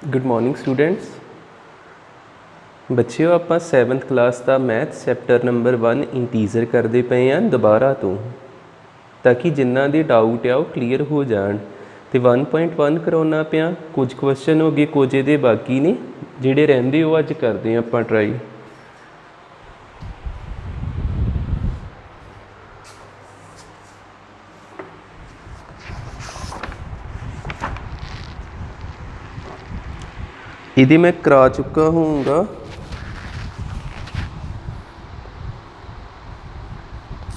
Good morning students. बच्चों आप 7th class का मैथ चैप्टर नंबर 1 इंटीजर करते पे हैं दोबारा तो ताकि जिन्हों के डाउट आ क्लीयर हो जान। तो 1.1 कराना पाया, कुछ क्वेश्चन हो गए, कुछ ये बाकी ने जोड़े रेंदे हो अज करते हैं आप ट्राई। ये मैं करा चुका हूँगा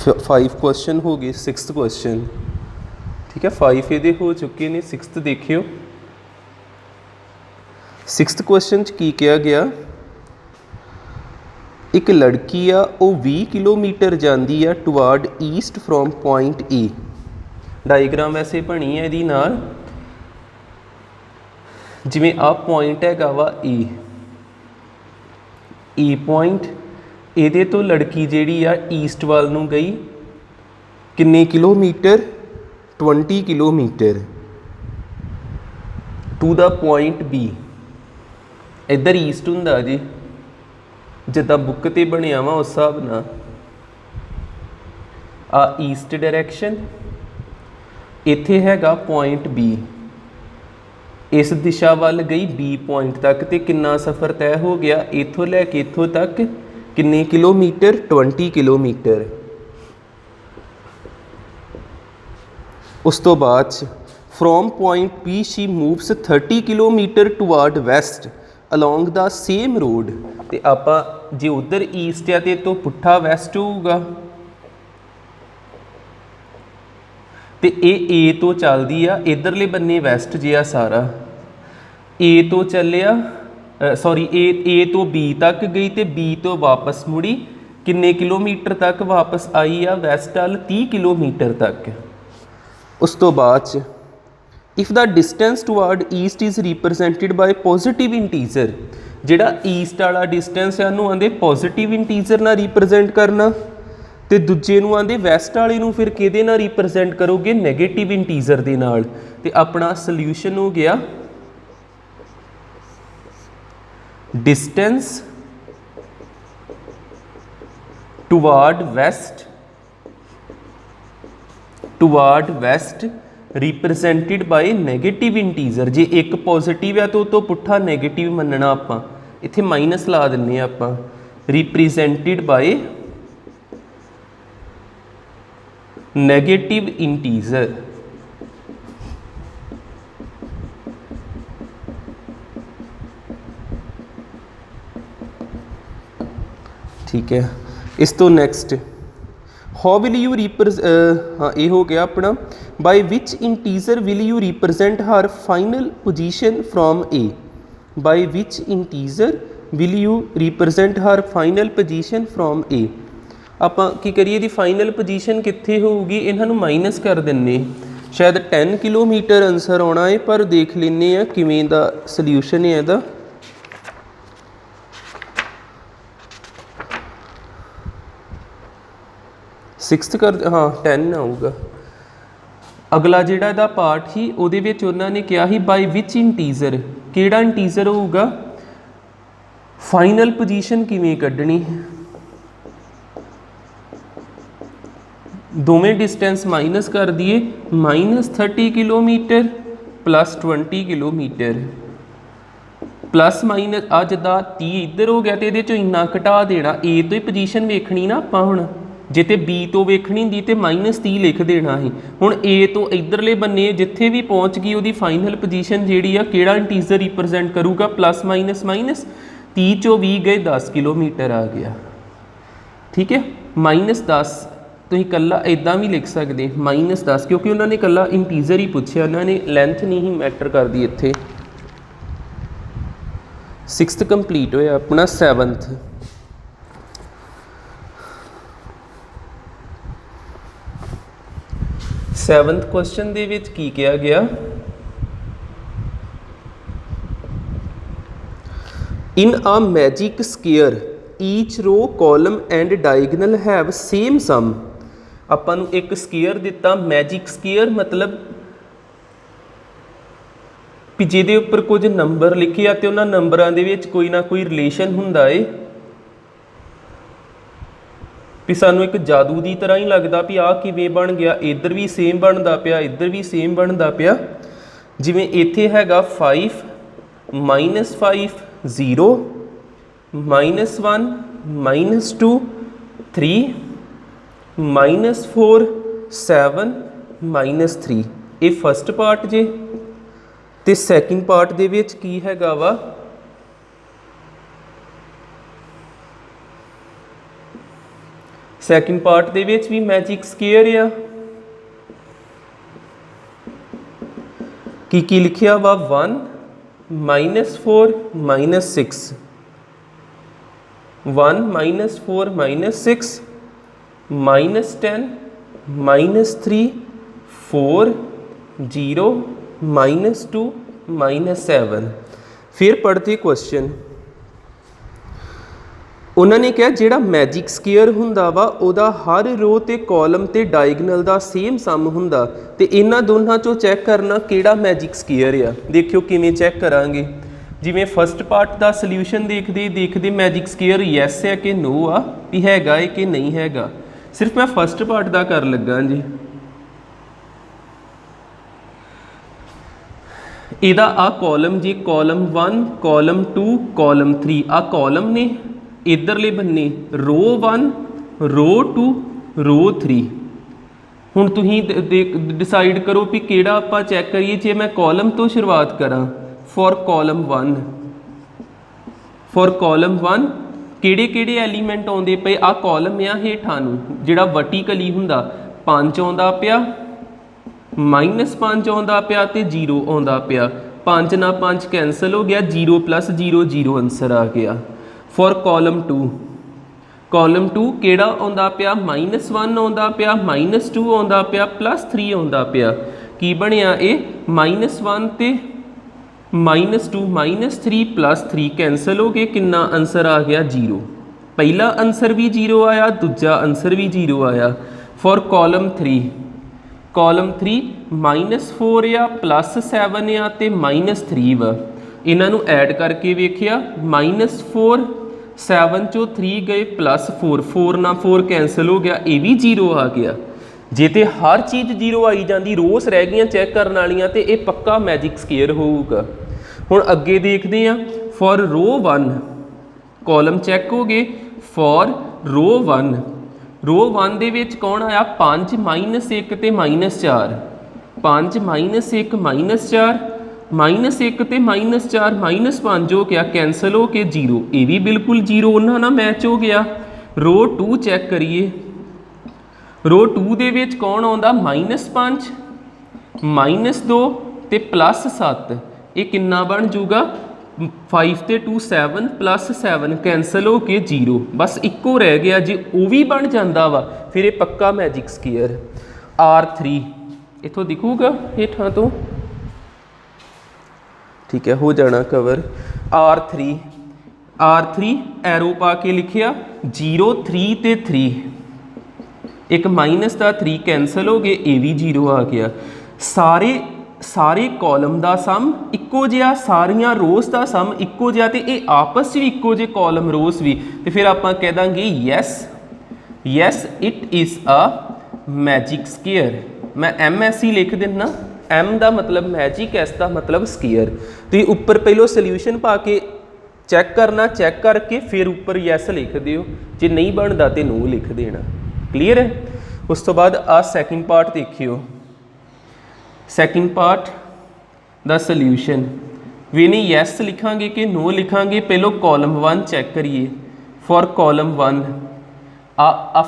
5 क्वेश्चन हो गए, 6th क्वेश्चन ठीक है। 5 ये हो चुके हैं, 6th देखियो। 6th क्वेश्चन की कहा गया, एक लड़की आ वो 20 किलोमीटर जाती है toward east from point A. Diagram वैसे बनी है यदि नाल जिमें आ पॉइंट है वा ए पॉइंट, ये तो लड़की जी आ ईस्ट वाल नूं गई किन्ने kilometre 20 kilometre to the point B. इधर ईस्ट हुंदा जी जिदा बुक ते बनिया वा उस हिसाब नाल आ ईस्ट डायरैक्शन, इत्थे हैगा पॉइंट बी, इस दिशा वाल गई बी पॉइंट तक। तो कितना सफ़र तय हो गया इत्थों लैके इत्थों तक किन्ने किलोमीटर 20 किलोमीटर। उस तो बाद from point B she moves 30 kilometre toward west along the same road. तो आप जे उधर ईस्ट है तो पुट्ठा वैसट होगा, तो ए तो चलती आ इधरले बन्ने वैसट जिहा सारा, ए तो चलिया सॉरी ए तो बी तक गई तो बी तो वापस मुड़ी किन्ने किलोमीटर तक वापस आई आ वैसट वाल 30 किलोमीटर तक। उस तो बाद if the distance toward east is represented bye positive integer, जिहड़ा ईस्ट वाला डिस्टेंस है उन्होंने आंदे पॉजिटिव इंटीजर ना रिप्रजेंट करना, तो दूजे नूं आंदे वैसट वाले नूं फिर किहदे नाल रिप्रजेंट करोगे नैगेटिव इंटीजर दे नाल। ते अपना सल्यूशन हो गया distance toward west represented by negative integer. जे एक पॉजिटिव है तो पुट्ठा नैगेटिव मनना, आप इत्थे माइनस ला दिंने आप, रिप्रजेंटेड बाय नैगेटिव इंटीजर। ठीक है, इस तो नैक्सट हाउ विल यू हाँ ये हो गया अपना, by which integer will you represent her final position from A. By which integer will you represent her final position from A. आप की करिए दी फाइनल पोजीशन कित्थे होगी, इन्हों माइनस कर देने, शायद 10 किलोमीटर आंसर आना है, पर देख लेने आ किवें दा सल्यूशन है इहदा। सिक्स्थ कर हाँ 10 आऊगा। अगला जिहड़ा दा पार्ट ही उहदे विच उन्होंने कहा ही बाय विच इंटीजर, किहड़ा इंटीजर होगा फाइनल पोजीशन किवें कड्ढनी। दोवें डिस्टेंस माइनस कर दिए, -30 kilometre plus 20 kilometre plus minus आ जिदा 30 इधर हो गया तो ये इन्ना घटा देना। ए तो ही पोजीशन वेखनी ना आपां हुण, जे ते बी तो वेखनी हुंदी तो -30 लिख देना है। हुण ए तो इधरले बन्ने जिथे भी पहुँच गई उहदी फाइनल पोजीशन जिहड़ी आ किहड़ा इंटीजर रिप्रजेंट करूगा प्लस माइनस 30 चों 20 गए 10 किलोमीटर आ गया। ठीक है, -10 तुसीं कल्ला इदां भी लिख सकते -10, क्योंकि उन्होंने कल्ला इंटीजर ही पूछा, उन्होंने लेंथ नहीं ही मैटर करती इत्थे। 6th कंप्लीट होया अपना। 7th क्वेश्चन दे विच की कहा गया, in a magic square each row column and diagonal have same sum. आपां नूं एक स्केयर दिता, मैजिक स्केयर मतलब ਵੀ ਜਿਹਦੇ ਉੱਪਰ ਕੁਝ ਨੰਬਰ ਲਿਖੇ ਆ ਤੇ ਉਹਨਾਂ ਨੰਬਰਾਂ ਦੇ ਵਿੱਚ ਕੋਈ ਨਾ ਕੋਈ ਰਿਲੇਸ਼ਨ ਹੁੰਦਾ ਏ ਵੀ ਸਾਨੂੰ ਇੱਕ ਜਾਦੂ ਦੀ ਤਰ੍ਹਾਂ ਹੀ ਲੱਗਦਾ ਵੀ ਆਹ ਕਿਵੇਂ ਬਣ ਗਿਆ, ਇੱਧਰ ਵੀ ਸੇਮ ਬਣਦਾ ਪਿਆ, ਇੱਧਰ ਵੀ ਸੇਮ ਬਣਦਾ ਪਿਆ। ਜਿਵੇਂ ਇੱਥੇ ਹੈਗਾ 5 -5 0 -1 -2 3 -4 7 -3 ਇਹ ਫਸਟ ਪਾਰਟ ਜੇ। ਤੇ ਸੈਕਿੰਡ ਪਾਰਟ ਦੇ ਵਿੱਚ ਕੀ ਹੈਗਾ ਵਾ, ਸੈਕਿੰਡ ਪਾਰਟ ਦੇ ਵਿੱਚ ਵੀ ਮੈਜਿਕ ਸਕੁਏਅਰ ਆ। ਕੀ ਲਿਖਿਆ ਵਾ 1 -4 -6 1 -4 -6 -10 -3 4 0 -2 -7। फिर पढ़ते क्वेश्चन, उन्होंने कहा जिहड़ा मैजिक स्केयर हुंदा वा उहदा हर रो ते कॉलम ते डायगनल दा सेम सम हुंदा ते इन्हां दोनों चों चैक करना किहड़ा मैजिक स्केयर आ। देखियो किवें चैक करांगे। जिवें फस्ट पार्ट का सल्यूशन देखते मैजिक स्केयर यस है कि नो आ, भी हैगा है कि नहीं हैगा। सिर्फ मैं फस्ट पार्ट का कर लगा जी। ਇਹਦਾ ਆ कॉलम जी, कॉलम 1 कॉलम 2 कॉलम 3 आ कॉलम ने, इधरले बन्ने रो 1 रो 2 रो 3। हुण तुसीं डिसाइड करो भी किहड़ा आपां चैक करिए। जे मैं कॉलम तो शुरुआत करा, फॉर कॉलम 1 किहड़े एलीमेंट आउंदे पे, आ कॉलम आ हेठां नूं जिहड़ा वर्टिकली हुंदा 5 आउंदा पिया, -5 आउंदा पिया ते 0 आउंदा पिया। 5 ना 5 कैंसल हो गया, 0 + 0 0 आंसर आ गया। फॉर कॉलम 2 किहड़ा आउंदा पिया, -1 आउंदा पिया, -2 आउंदा पिया, +3 आउंदा पिया। की बनिया ये -1 ते -2 -3 +3 कैंसल हो गए, कितना आंसर आ गया 0। पहला आंसर भी 0 आया, दूजा आंसर भी 0 आया। फॉर कॉलम 3 -4 या +7 या ते -3 वा। इन्हां नूं ऐड करके वेखिया, -4 7 चो 3 गए +4, 4 ना 4 कैंसल हो गया, ये भी 0 आ गया। जे ते हर चीज़ 0 आई जाती, रोस रह गई चैक करने वालियां, तो यह पक्का मैजिक स्केयर होगा। हुण अगे देखते हैं। फॉर रो 1 कॉलम चैक हो गए। फॉर रो 1 दे विच कौन आया, 5 -1 ते -4, 5 -1 -4 -1 ते -4 -5 हो गया, कैंसल हो के 0, ये भी बिल्कुल 0 उन्हां नाल मैच हो गया। रो 2 चैक करिए। रो 2 दे विच कौन आउंदा, -5 -2 ते +7, ये कितना बन जूगा 5 ते 2 7 +7 कैंसल हो के 0, बस इक्को रह गया जी, वो भी बन जाता वा, फिर ये पक्का मैजिक स्केयर। R3 इथों दिखूगा हेठां तो, ठीक है, हो जाना कवर। R3 एरो पा के लिखिया 0 3 ते 3, एक माइनस का 3 कैंसल हो गए, ये भी 0 आ गया। सारे कॉलम का सम इक्को जिहा, सारिया रोस का सम इक्को जिहा, ते ये आपस में इक्को जे कॉलम रोस भी, तो फिर आप कह देंगे yes it is a magic square. मैं MSC लिख देना, M का मतलब मैजिक, S का मतलब स्केयर। तो ये ऊपर पहलो सल्यूशन पा के चैक करना, चैक करके फिर ऊपर यस लिख दियो, जे नहीं बनता तो नो लिख देना। क्लीयर है। उस तो बाद आ सैकेंड पार्ट देखियो। सैकेंड पार्ट द सल्यूशन भी नहीं यस लिखांगे कि नो लिखांगे, पहलो कॉलम 1 चैक करिए। फॉर कॉलम 1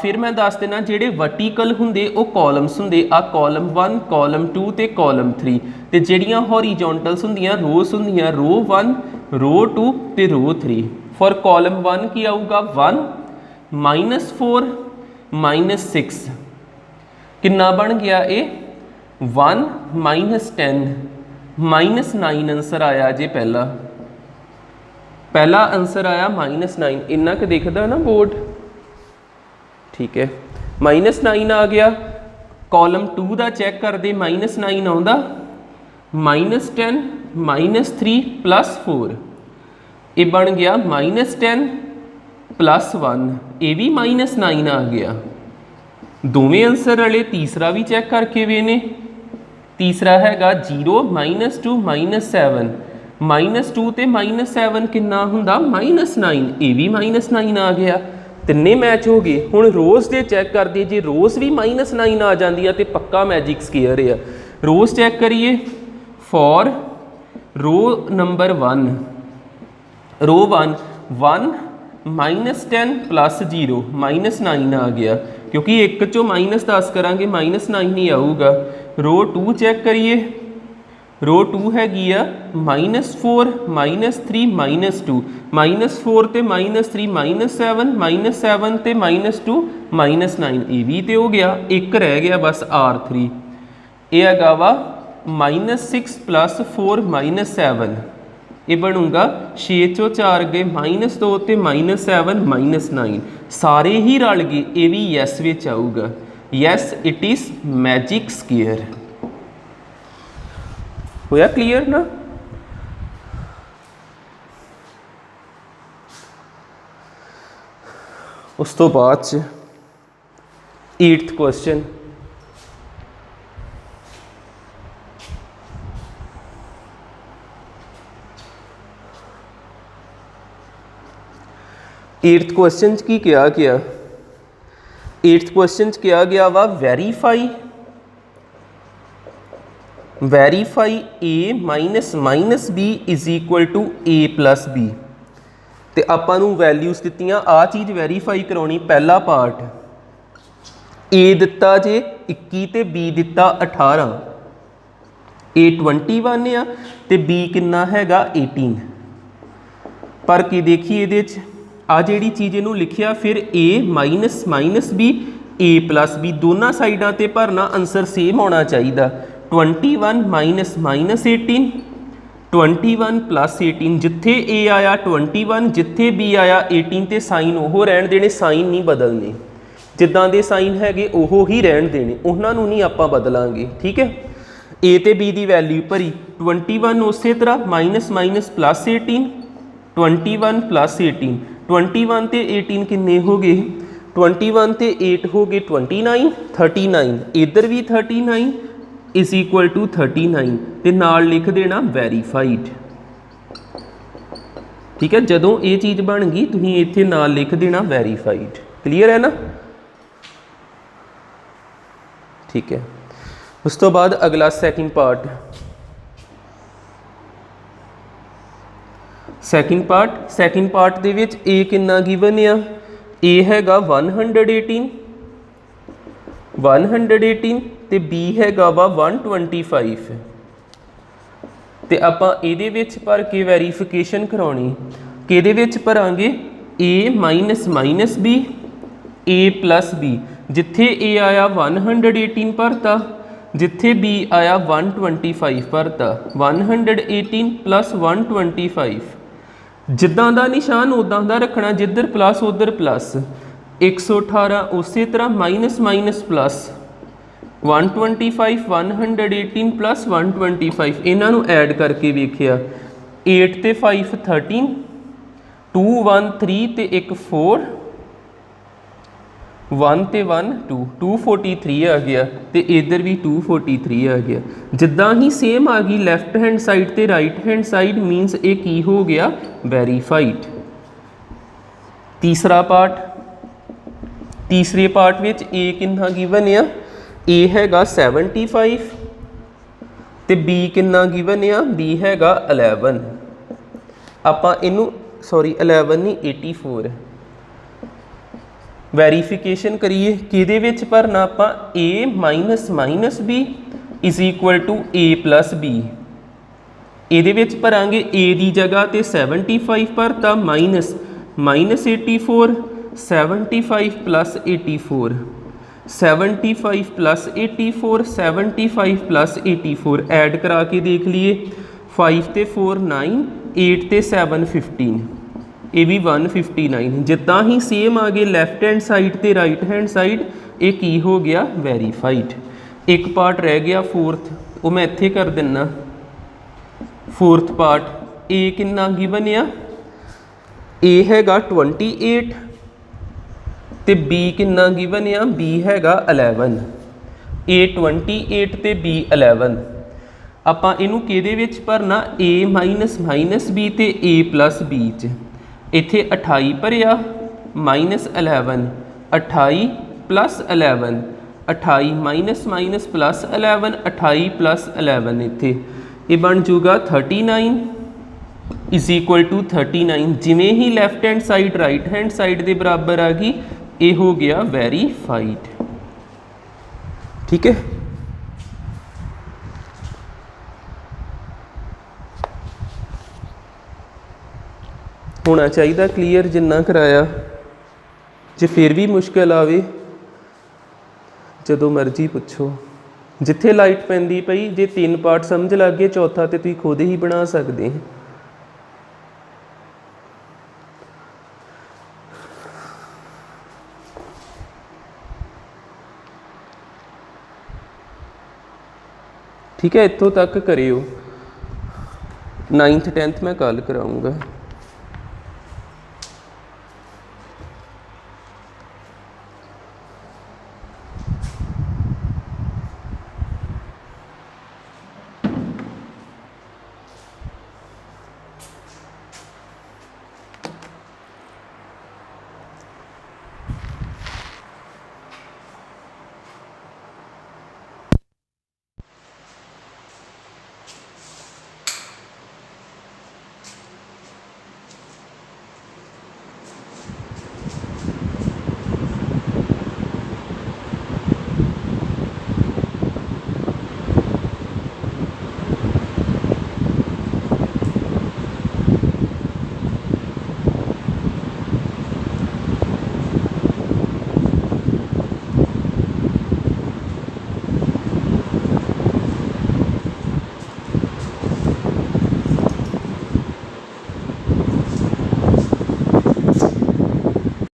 फिर मैं दस देना जेडे वर्टिकल होंगे वो कॉलम्स होंगे, कॉलम 1 कॉलम 2 ते कॉलम 3, ते जेड़ियां हॉरीजॉन्टल्स होंदियां रोस होंदियां रो 1 रो 2 ते रो 3। फॉर कॉलम 1 की आऊगा 1 -4 -6, कितना बन गया ये 1 -10 -9 आंसर आया जे। पहला आंसर आया -9, इन्ना क दिखदा ना बोर्ड, ठीक है। -9 आ गया। कॉलम 2 का चैक कर दे, -9 आउंदा, -10 -3 +4 ये बन गया -10 +1 ये भी -9 आ गया। दोवें आंसर वाले तीसरा भी चैक करके वे ने। तीसरा हैगा 0 -2 -7 -2 ते -7 कितना हुंदा -9 ये भी -9 आ गया। तिन्ने मैच हो गए। हुण रोज़ दे चैक कर दिए, जे रोज़ भी -9 आ जाती है तो पक्का मैजिक स्केयर है। रोज़ चैक करिए फॉर रो नंबर 1 रो 1 -10 +0 -9 आ गया, क्योंकि एक चो -10 करांगे -9 ही आऊगा। रो 2 चैक करिए, रो 2 हैगी आ -4 -3 -2 -4 ते -3 -7 -7 ते -2 -9 ये भी तो हो गया। एक रह गया बस R3 ये हैगा वा -6 +4 -7 ये बनूंगा 6 चो 4 गए -2 ते -7 -9 सारे ही रल गए, ये भी यस विच आऊगा। Yes it is magic square. होया क्लीयर ना। उस तो बाद 8th क्वेश्चन, एट्थ क्वेश्चन की क्या गया? 8th क्वेश्चन क्या गया वा verify a minus B is equal to a plus B. तो आपां नूं वैल्यूज़ दित्तियां, आ चीज़ वेरीफाई कराउणी। पहला पार्ट a दिता जे 21 ते b दिता 18, a 21 आ ते b कितना हैगा 18। पर कि देखिए ये आ जिहड़ी चीज़ इनू लिखिया फिर a minus B a plus B दोनों साइडों ते भरना, आंसर सेम होना चाहिए। 21 माइनस 18 21 प्लस 18 जिथे a आया 21 जिथे b आया 18 ते साइन वो रहन देने, साइन नहीं बदलने। जिद्दां दे साइन हैगे ओहो ही रहन देने, उन्होंने नहीं आपां बदलांगे। ठीक है, a ते b की वैल्यू भरी 21 उस तरह माइनस प्लस 18 21 प्लस 18 21 ते 18 किन्ने हो गए 21 ते 8 हो गए 29 39 इधर भी 39 इज इक्वल टू 39 ते नाल लिख देना वेरीफाइड। ठीक है, जदों ये चीज़ बन गई तुसीं इत्थे नाल लिख देना वेरीफाइड। क्लीयर है ना। ठीक है, उस तो बाद अगला सैकेंड पार्ट। सैकेंड पार्ट दे विच ए कितना गिवन आ, ए हैगा 118 ते बी हैगा वा 125 ते आपां इहदे विच भर के वेरीफिकेशन कराउणी। किहदे विच भरांगे a minus B a plus B, जिथे a आया 118 भरता, जिथे b आया 125 भरता। 118 प्लस 125 जिद्दां दा निशान उदां दा रखना, जिधर प्लस उधर प्लस। 118 उस तरह माइनस प्लस 125 118 प्लस 125 इन्हों ऐड करके वेखिया 8 ते 5 13 2 1 3 ते 1 4 1 ते 1 2 243 आ गया तो इधर भी 243 आ गया। जिद्दां ही सेम आ गई लैफ्ट हैंड साइड ते राइट हैंड साइड मीनस ये की हो गया वेरीफाइड। तीसरा पार्ट, तीसरे पार्ट विच ए कितना गिवन आ, ए हैगा 75 ते बी कितना गिवन आ, बी हैगा 11। आपां इनू सॉरी 11 नहीं 84 वेरीफिकेशन करिए। किहदे विच भरना आपां a minus B is equal to a plus B. इहदे विच भरांगे a की जगह ते 75 भरता minus 84 75 plus 84 75 plus 84 75 plus 84 add करा के देख लिए 5 ते 4 9 8 ते 7 15 ये भी 159। जिदा ही सेम आ गए लैफ्ट हैंड साइड ते राइट हैंड साइड ये की हो गया वेरीफाइड। एक पार्ट रह गया फोर्थ, वो मैं इत्थे कर दिना। फोर्थ पार्ट ए किन्ना गिवन आ, ए हैगा 28 ते बी किन्ना गिवन आ, बी हैगा 11। ए 28 ते बी 11। ਆਪਾਂ ਇਹਨੂੰ ਕਿਹਦੇ ਵਿੱਚ ਭਰਨਾ, a ਮਾਈਨਸ ਮਾਈਨਸ b ਤੇ a ਪਲੱਸ b 'ਚ। ਇੱਥੇ 28 ਭਰਿਆ minus 11, 28 plus 11, 28 minus minus plus 11, 28 plus 11 ਇੱਥੇ ਇਹ ਬਣ ਜੂਗਾ 39 इज इक्वल टू 39। जिमें ही left hand side right hand side के बराबर आ गई, ये हो गया वेरीफाइड। ठीक है, होना चाहिए क्लीयर जिन्ना कराया। जे फिर भी मुश्किल आवे जदों मर्जी पुछो, जिथे लाइट पैंदी पई जे 3 पार्ट समझ लग गए, चौथा तो तुसीं खुद ही बना सकते हैं। ठीक है, इत्थों तक करियो, 9th 10th मैं कल कराऊँगा।